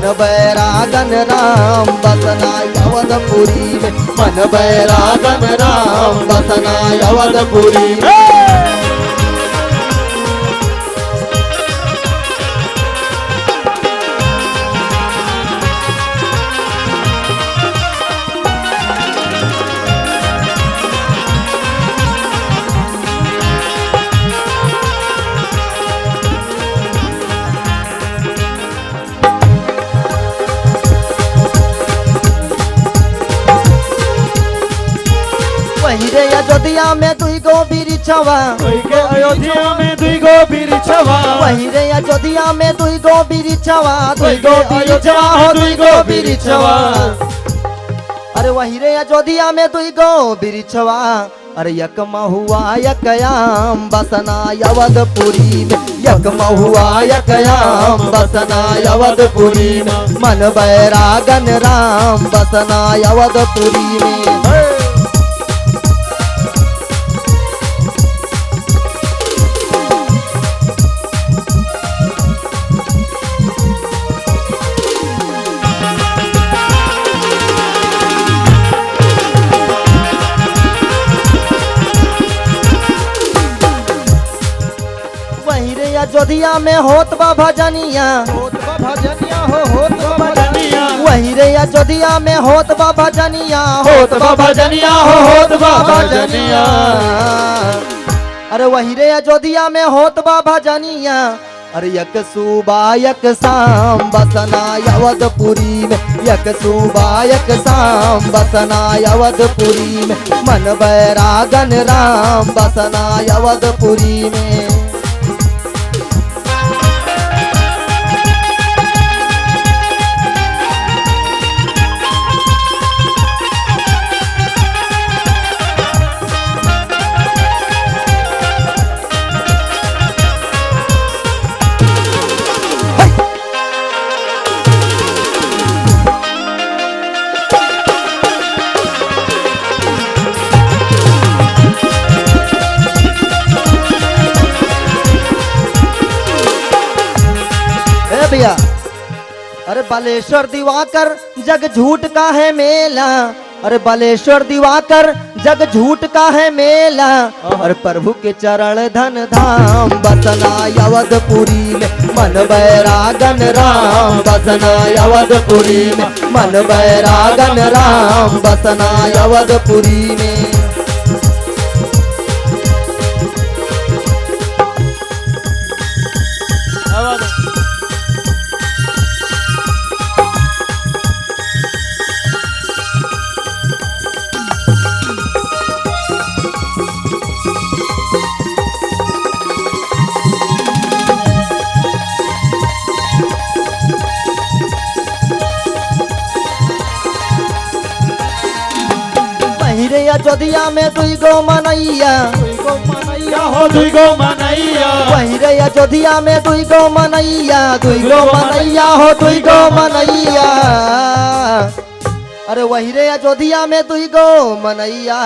मन बैरागन राम बसना अवधपुरी में, मन बैरागन राम बसना अवधपुरी में। वही रे अयोध्या में दुई गो बिरिछवा, अयोध्या में दुई गो बिरिछवा, वही रे अयोध्या में दुई गो बिरिछवा, दुई गो बिरिछवा हो दुई गो बिरिछवा। अरे वही रे अयोध्या में दुई गो बिरिछवा, अरे यक महुआ यकयाम बसना अवधपुरी में, यक महुआ यकयाम बसना अवधपुरी में, मन बैरागन राम बसना अवधपुरी में। अयोध्या में होत बा भजनिया, होत बा भजनिया हो, होत बा भजनिया, वही रे अयोध्या में होत बा भजनिया, होत बा भजनिया हो, होत बा भजनिया। अरे वही रे अयोध्या में होत बा भजनिया, अरे यक सुबह यक शाम बसना अवधपुरी में, यक सुबह यक शाम बसना अवधपुरी में, मन बैरागन राम बसना अवधपुरी में। भैया अरे बालेश्वर दिवाकर जग झूठ का है मेला, अरे बालेश्वर दिवाकर जग झूठ का है मेला, और प्रभु के चरण धन धाम बसना अवधपुरी में, मन बैरागन राम बसना अवधपुरी में, मन बैरागन राम बसना अवधपुरी में। अयोध्या में दुई गो मनैया, दुई गो मनैया हो, दुई गो मनैया, वही रे अयोध्या में दुई गो मनैया, दुई गो मनैया हो दुई गो मनैया। अरे वही रे अयोध्या में दुई गो मनैया,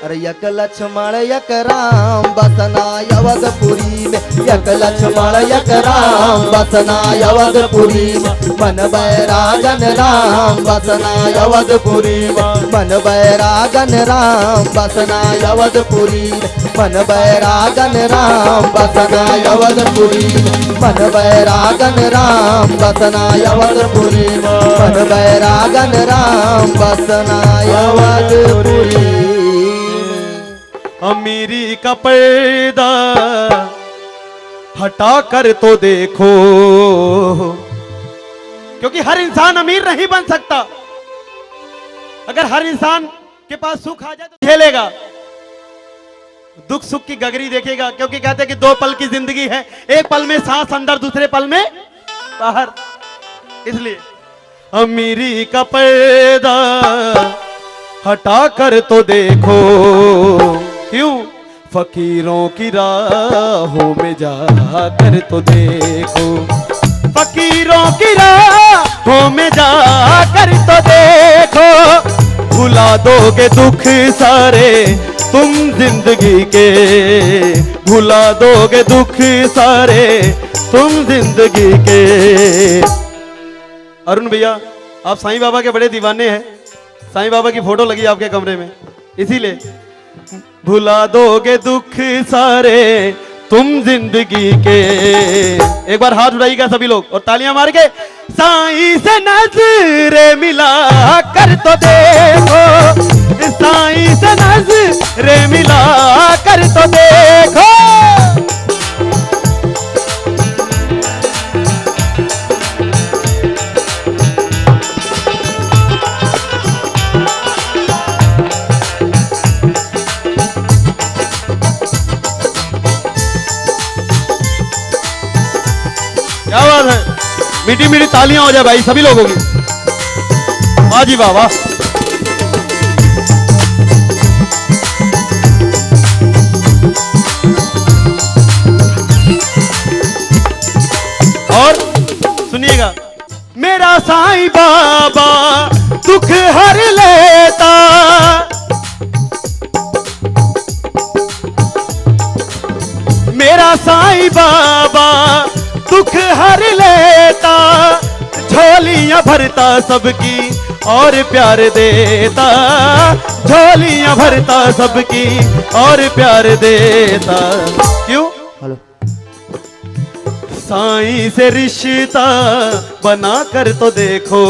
अरे यक लक्ष्मण यक राम बसना अवधपुरी में, यक लक्ष्मण यक राम बसना अवधपुरी में, मन बैरागन राम बसना अवधपुरी में, मन बैरागन राम बसना अवधपुरी में, मन बैरागन राम बसना अवधपुरी में, मन बैरागन राम बसना अवधपुरी में, मन बैरागन राम बसना अवधपुरी। अमीरी का पर्दा हटा कर तो देखो, क्योंकि हर इंसान अमीर नहीं बन सकता। अगर हर इंसान के पास सुख आ जाए तो झेलेगा, दुख सुख की गगरी देखेगा, क्योंकि कहते हैं कि 2 पल की जिंदगी है, एक पल में सांस अंदर, दूसरे पल में बाहर। इसलिए अमीरी का पर्दा हटा कर तो देखो, क्यों फकीरों की राहों में जाकर तो देखो, फकीरों की राहों में जाकर तो देखो, भुला दोगे दुख सारे तुम जिंदगी के, भुला दोगे दुख सारे तुम जिंदगी के। अरुण भैया, आप साईं बाबा के बड़े दीवाने हैं। साईं बाबा की फोटो लगी आपके कमरे में, इसीलिए भुला दोगे दुख सारे तुम जिंदगी के। एक बार हाथ उठाइएगा सभी लोग और तालियां मार के। साईं से नजरे मिला कर तो देखो, साईं से नजरे मिला कर तो देखो। क्या बात है, मीठी मीठी तालियां हो जाए भाई सभी लोगों की। वाह जी वाह वाह। और सुनिएगा, मेरा साईं बाबा दुख हर लेता, मेरा साईं बाबा दुख हर लेता, झोलियां भरता सबकी और प्यार देता, झोलियां भरता सबकी और प्यार देता। क्यों? हेलो। साईं से रिश्ता बना कर तो देखो,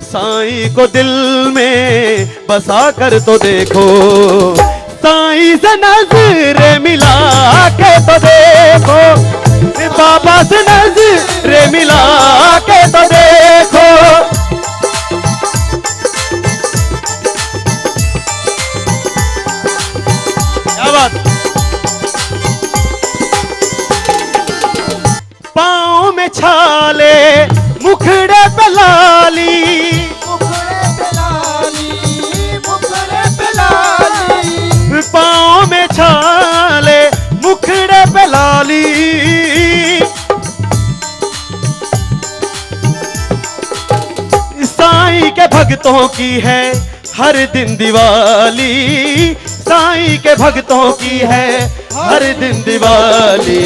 साईं को दिल में बसा कर तो देखो, साईं से नजर मिला के तो देखो, बाबा से नजर मिला के तो देखो। क्या बात। पाँव में छाले मुखड़े पे लाली, मुखड़े पे लाली, मुखड़े पे लाली, पाँव में छाले मुखड़े पे लाली, साईं के भक्तों की है हर दिन दिवाली, साईं के भक्तों की है हर दिन दिवाली।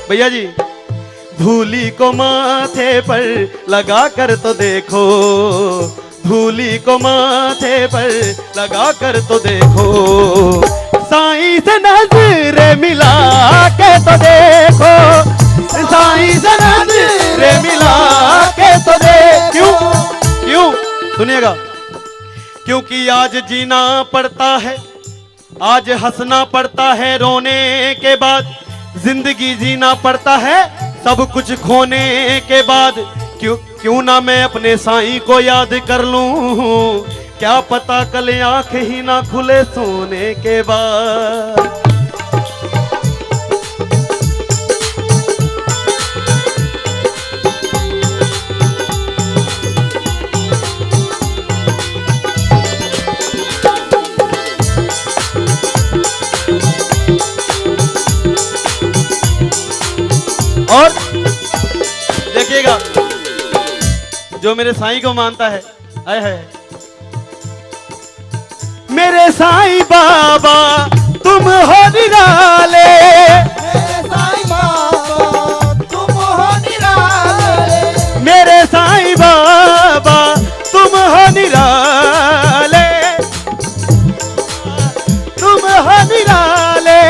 भैया जी, धूली को माथे पर लगा कर तो देखो, धूली को माथे पर लगा कर तो देखो, साईं से नजर मिला के तो देखो, साईं से नजर मिला के तो देखो। क्यों? क्यों? सुनिएगा, क्योंकि आज जीना पड़ता है, आज हंसना पड़ता है, रोने के बाद जिंदगी जीना पड़ता है, सब कुछ खोने के बाद। क्यों ना मैं अपने साईं को याद कर लूं, क्या पता कल आंख ही ना खुले सोने के बाद। और देखिएगा, जो मेरे साईं को मानता है, आए है मेरे साईं बाबा तुम हो निराले, मेरे साईं बाबा तुम हो निराले, मेरे साईं बाबा तुम हो निराले, तुम हो निराले,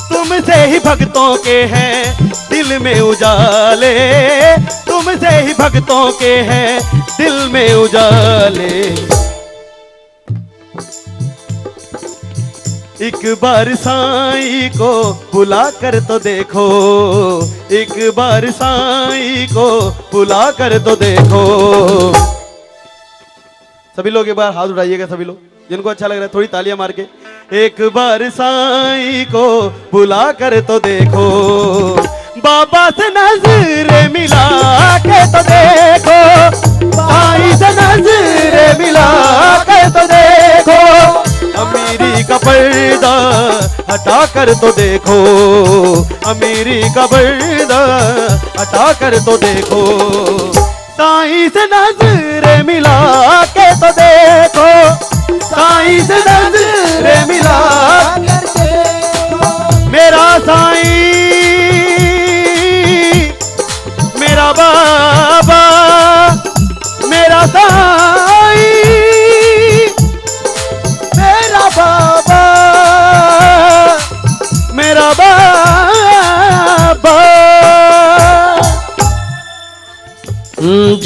तुमसे ही भक्तों के हैं दिल में उजाले, तुमसे ही भक्तों के हैं दिल में उजाले। एक बार साईं को बुला कर तो देखो, एक बार साईं को बुला कर तो देखो। सभी लोग एक बार हाथ उठाइएगा, सभी लोग जिनको अच्छा लग रहा है थोड़ी तालियां मार के। एक बार साईं को बुला कर तो देखो, बाबा से नजर मिला के तो देखो, साईं से नजर मिला के तो देखो, अमीरी का पर्दा हटा कर तो देखो, अमीरी का पर्दा हटा कर तो देखो, साईं से नजर मिला के तो देखो, साईं से नजर मिला के देखो। मेरा साईं मेरा बाबा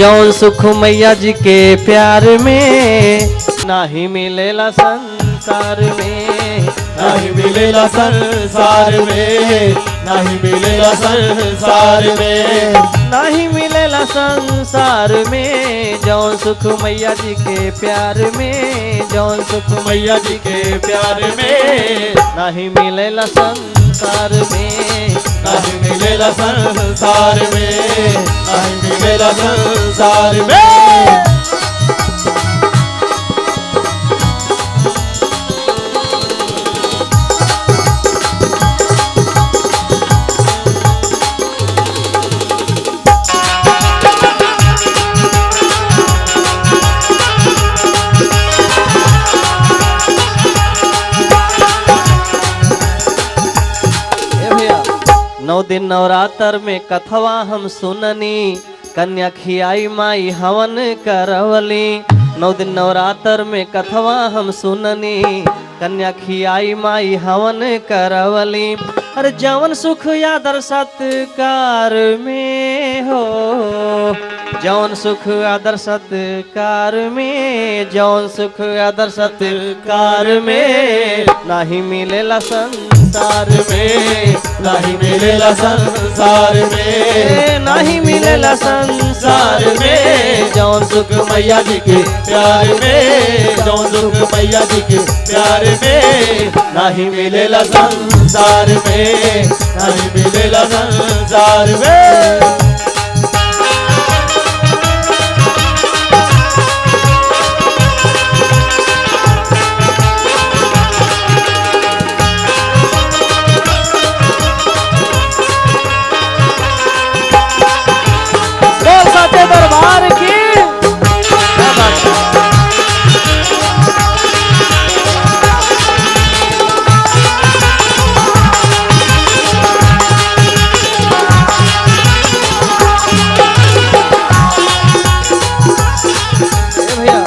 जौन सुख मैया जी के प्यार में नाही मिलेला संसार में, नहीं मिलेला संसार में, नहीं मिलेला संसार में, नहीं मिलेला संसार में जौन सुख मैया जी के प्यार में, जौन सुख मैया जी के प्यार में, नहीं मिलेला संसार में, नहीं मिलेला संसार में, नहीं मिलेला संसार में। ए भैया 9 दिन नवरात्र में कथवा हम सुननी, कन्या खियाई माई हवन करवली। 9 दिन नवरात्र में कथवा हम सुननी, कन्या खियाई माई हवन करवली। अरे जवन सुख आदर सत्कार में हो, जौन सुख आदर सत्कार में, जौन सुख आदर सत्कार में नहीं मिलेला संसार में, नहीं मिलेला संसार में, नहीं मिलेला संसार में जौन सुख मैया जी के प्यार में, जौन सुख मैया जी के प्यार में, नहीं मिलेला संसार में, नहीं मिलेला संसार में। बोल साचे दरबार की क्या बात है। भैया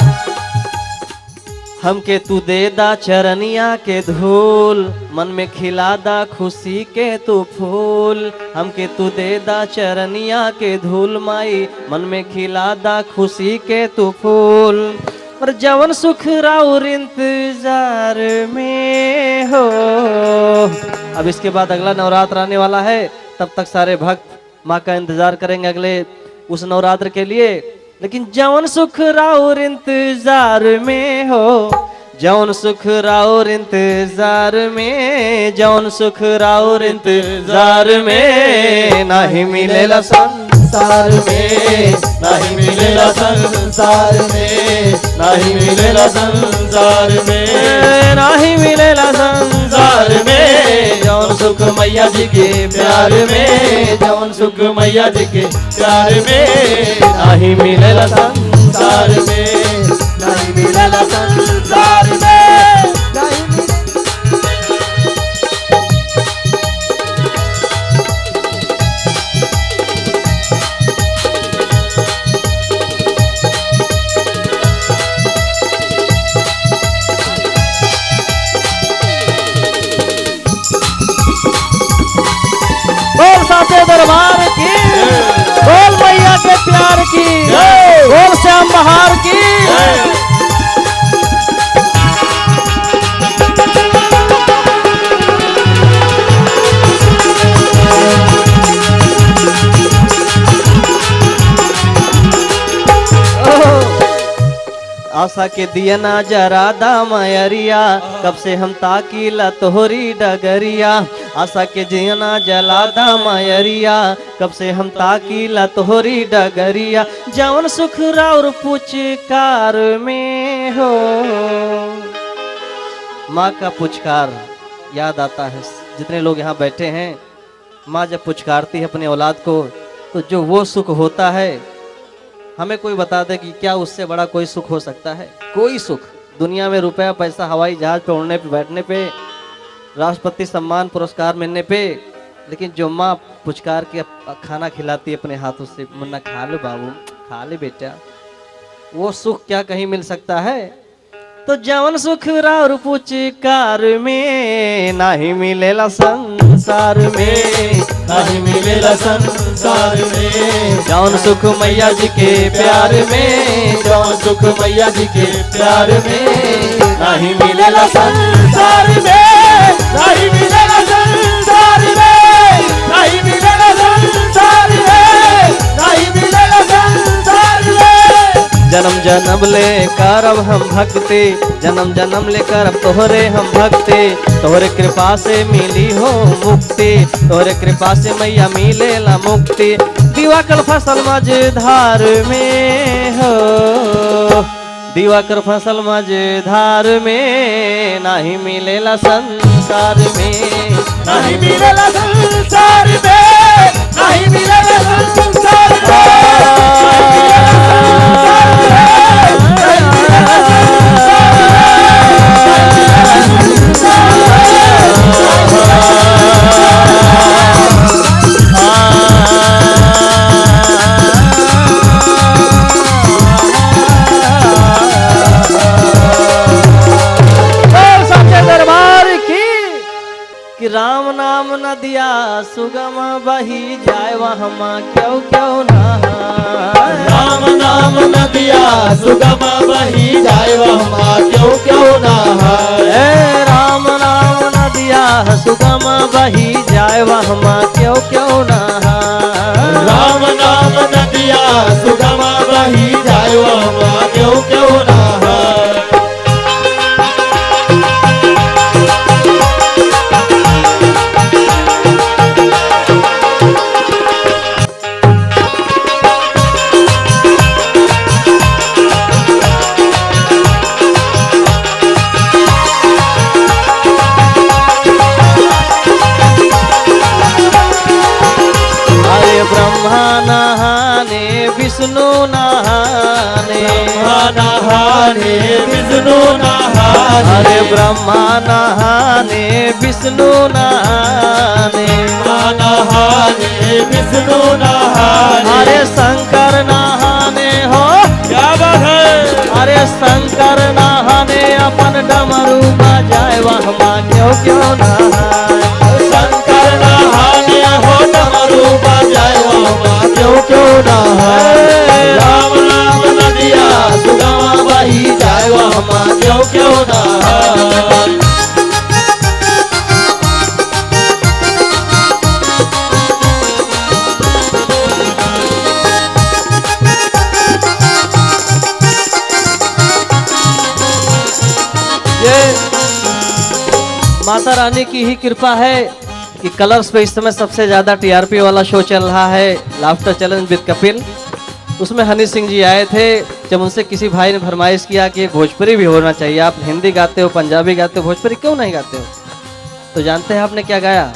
हमके तू दे दा चरनिया के धूल, मन में खिला दा खुशी के तू फूल। हमके तू दे दा चरनिया के धूल माई, मन में खिला दा खुशी के तू फूल। और जवन सुख राउर इंतजार में हो। अब इसके बाद अगला नवरात्र आने वाला है, तब तक सारे भक्त माँ का इंतजार करेंगे अगले उस नवरात्र के लिए। लेकिन जौन सुख राउर इंतजार में हो, जौन सुख राउर इंतजार में, जौन सुख राउर इंतजार में नहीं मिलेला संसार में, नहीं मिलेला संसार में, नहीं मिलेला संसार में, नहीं मिलेला संसार में जौन सुख मैया जी के प्यार में, जौन सुख मैया जी के प्यार में, नहीं मिलेला संसार में, नहीं मिलेला संसार में, नहीं बोल साचे दरबार की, बोल मैया के प्यार की, बोल श्याम बहार की। आशा के दिया ना जरा दा मयरिया, कब से हम ताकीला तोहरी डगरिया। आशा के दिया ना जला दा मयरिया, कब से हम ताकीला तोहरी डगरिया। जवन सुख राउर पुचकार में हो, माँ का पुचकार याद आता है। जितने लोग यहाँ बैठे हैं, माँ जब पुचकारती है अपने औलाद को, तो जो वो सुख होता है, हमें कोई बता दे कि क्या उससे बड़ा कोई सुख हो सकता है? कोई सुख दुनिया में, रुपया पैसा, हवाई जहाज पे उड़ने पे, बैठने पे, राष्ट्रपति सम्मान पुरस्कार मिलने पे, लेकिन जो माँ पुचकार के खाना खिलाती है अपने हाथों से, मुन्ना खा लो बाबू, खा ले बेटा, वो सुख क्या कहीं मिल सकता है? तो जवन सुख राउर पुचकार में नहीं मिलेला संसार में, नहीं मिलेला संसार संसार में, जौन सुख मैया जी के प्यार में, जौन सुख मैया जी के प्यार में नहीं मिलेला संसार में, नहीं मिलेला संसार में, नहीं मिलेला संसार में, नहीं मिलेला संसार में। जन्म जन्म ले करब हम भक्ति, जन्म जन्म ले करब तोहरे हम भक्ति, तोहरे कृपा से मिली हो मुक्ति, तोहरे कृपा से मैया मिलेला मुक्ति। दिवाकर फसल मझधार में हो, दिवाकर फसल मझधार में नहीं मिलेला संसार में, नहीं मिलेला संसार में, नहीं मिलेला संसार कि राम नाम नदिया सुगम बही जाए वहाँ क्यों क्यों नहाए, राम नाम नदिया सुगम बही जाए वहाँ क्यों क्यों नहाए, राम नाम नदिया सुगम बही जाए वहाँ क्यों क्यों नहाए, राम नाम नदिया सुगम बही जाए वहाँ क्यों क्यों नहाए। ब्रह्मा नहाने विष्णु नहाने, ब्रह्मा नहाने विष्णु नहाने, अरे ब्रह्मा नहाने विष्णु नहाने, नहाने विष्णु नहाने, अरे शंकर नहाने हो क्या बात है, अरे शंकर नहाने अपन डमरू बजाए वहाँ क्यों क्यों नहाए, शंकर नहाने हो डमरू बजाए वहाँ क्यों क्यों नहाए, राम नाम नदिया सुगम बही जाए वहाँ क्यों क्यों नहाए। माता रानी की ही कृपा है कि कलर्स पे इस समय सबसे ज्यादा टीआरपी वाला शो चल रहा है लाफ्टर चैलेंज विद कपिल। उसमें हनी सिंह जी आए थे, जब उनसे किसी भाई ने फरमाइश किया कि भोजपुरी भी होना चाहिए, आप हिंदी गाते हो, पंजाबी गाते हो, भोजपुरी क्यों नहीं गाते हो? तो जानते हैं आपने क्या गाया?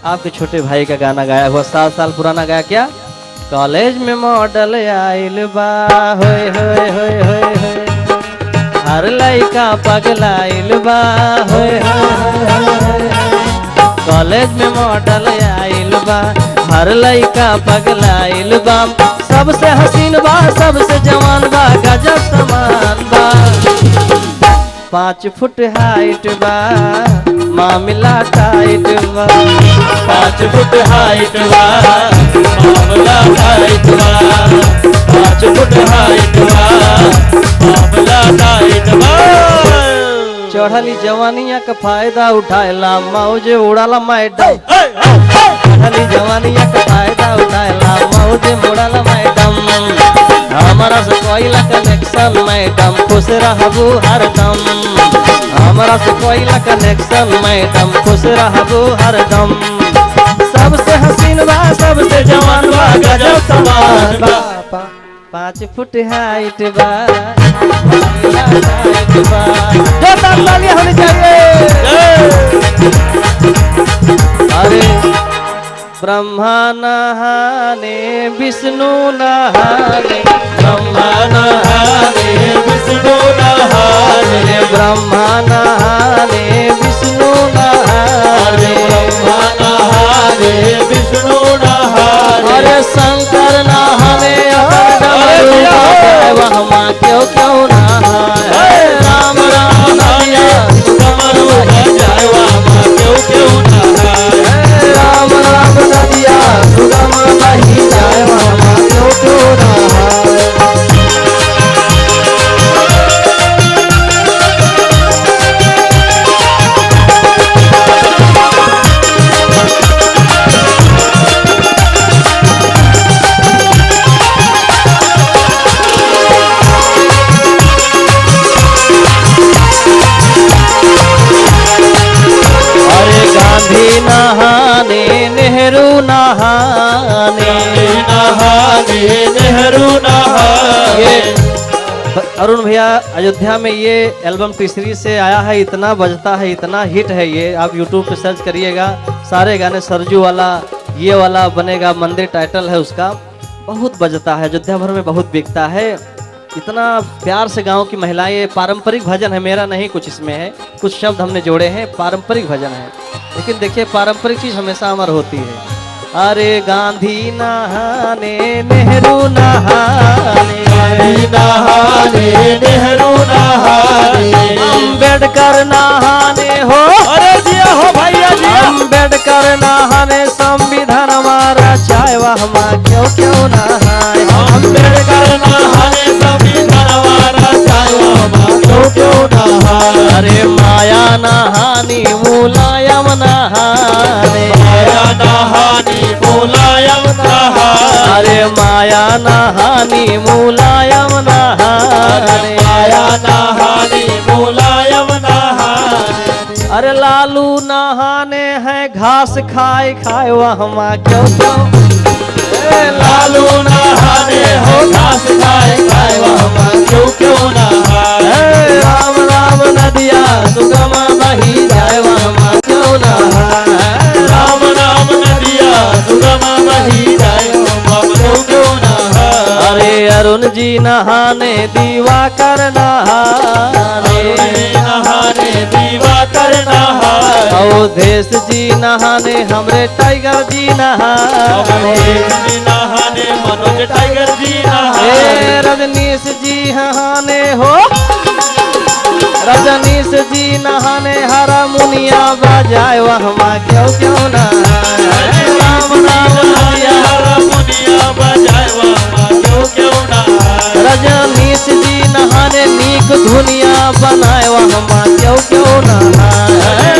आपके छोटे भाई का गाना गाया हुआ, 7 साल पुराना गाया। क्या? कॉलेज में मॉडल आइल बा, होए होए होए होए होए, हर लइका पगलाइल बा, होए होए, कॉलेज में मॉडल आइल बा, हर लइका पगलाइल बा, सबसे हसीन बा, सबसे जवान बा, गजब समान बा, 5 फुट हाइट बा, मामला टाइट बा, 5 फुट हाइट बा, मामला टाइट बा, 5 फुट हाइट बा, मामला टाइट बा। चढ़ली जवानिया का फायदा उठाएला मौज उड़ाला मैडम, चढ़ली जवानिया का फायदा उठाएला मौज उड़ाला मैडम, हमारा से कोयला कनेक्शन मैडम, खुश रहबू हरदम, हमारा से कोयला कनेक्शन मैडम, खुश रहबू हरदम, सबसे हसीन बा, सबसे जवान बा, गजब समान बा, 5 फुट हाइट बा, जो तालियां होनी चाहिए। अरे ब्रह्मा नहाने विष्णु नहाने, ब्रह्मा नहाने विष्णु नहाने, ब्रह्मा नहाने विष्णु नहाने, ब्रह्मा नहाने विष्णु नहाने, अरे शंकर नहाने वहाँ क्यों क्यों नहाए, राम राम नदिया कमर बजाए वहाँ क्यों क्यों नहाए, राम राम नदिया सुगम बही नहाने। नेहरू नहाने। ये अरुण भैया अयोध्या में ये एल्बम तीसरी से आया है, इतना बजता है, इतना हिट है ये। आप यूट्यूब पे सर्च करिएगा, सारे गाने सरजू वाला, ये वाला बनेगा, मंदिर टाइटल है उसका, बहुत बजता है, अयोध्या भर में बहुत बिकता है। इतना प्यार से गांव की महिलाएं, ये पारंपरिक भजन है, मेरा नहीं कुछ इसमें है, कुछ शब्द हमने जोड़े हैं, पारंपरिक भजन है। लेकिन देखिए पारंपरिक चीज हमेशा अमर होती है। अरे गांधी नहाने नेहरू नहाने, नेहरू नहाने। अम्बेडकर नहाने हो, अरे जिया हो भैया जिया। अम्बेडकर नहाने संविधान हमारा चाहे वह क्यों क्यों नहाए। अम्बेडकर नहाने संविधान हमारा चाहे क्यों क्यों नहाए। अरे माया नहानी मुलायम नहाने, माया नहानी मुलायम नहाने। अरे माया नहानी मुलायम नहाने, माया नहानी मुलायम नहाने। अरे लालू नहाने हैं घास खाए खाए वह क्यों क्यों। लालू नहाने हो घास खाए खाए वहाँ क्यों क्यों नहाए। राम राम नदिया सुगम बही जाए वहाँ क्यों नहाए। राम राम नदिया सुगम बही जाए वहाँ क्यों क्यों नहाए। अरे अरुण जी नहाने दिवाकर नहाने, नहाने दिवाकर नहाए। अवधेश जी नहाने हमरे टाइगर जी नहाने, नहाने मनोज टाइगर जी नहाए। ए रजनीश जी नहाने हो, रजनीश जी नहाने हरा मुनिया बजाए वहाँ क्यों क्यों नहाए। राम राम नदिया मुनिया बजाए वहाँ क्यों क्यों नहाए। रजनीश जी नहाने नीक धुनिया बनाए वहाँ क्यों क्यों नहाए।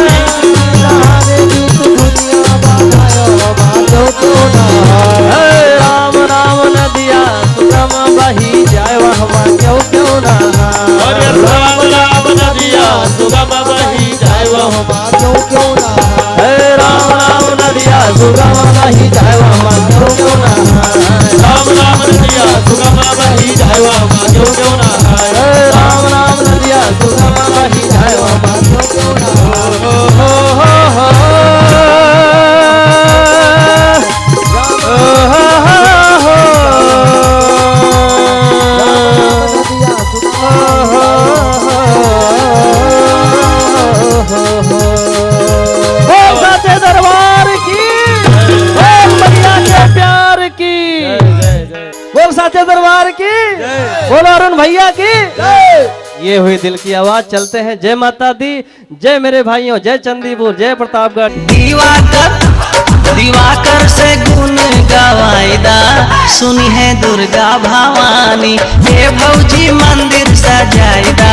नहाने नीक धुनिया बनाए वहाँ क्यों क्यों नहाए। राम राम नदिया सुगम बही जाए वहाँ क्यों क्यों नहाए। राम राम नदिया सुगम बही जाए वहाँ क्यों क्यों नहाए। राम राम नदिया सुगम बही जाए वहाँ क्यों क्यों नहाए। राम राम नदिया सुगम बही जाए वहाँ क्यों क्यों नहाए। राम राम नदिया सुगम बही जाए वहाँ क्यों क्यों दरबार की, मैया के प्यार की, बोल साचे दरबार की, बोलो अरुण भैया की। ये हुई दिल की आवाज। चलते हैं। जय माता दी, जय मेरे भाइयों, जय चंदीपुर, जय प्रतापगढ़। दिवाकर से गुण गवाईदा, सुनी है दुर्गा भवानी। हे भौजी मंदिर सजाईदा,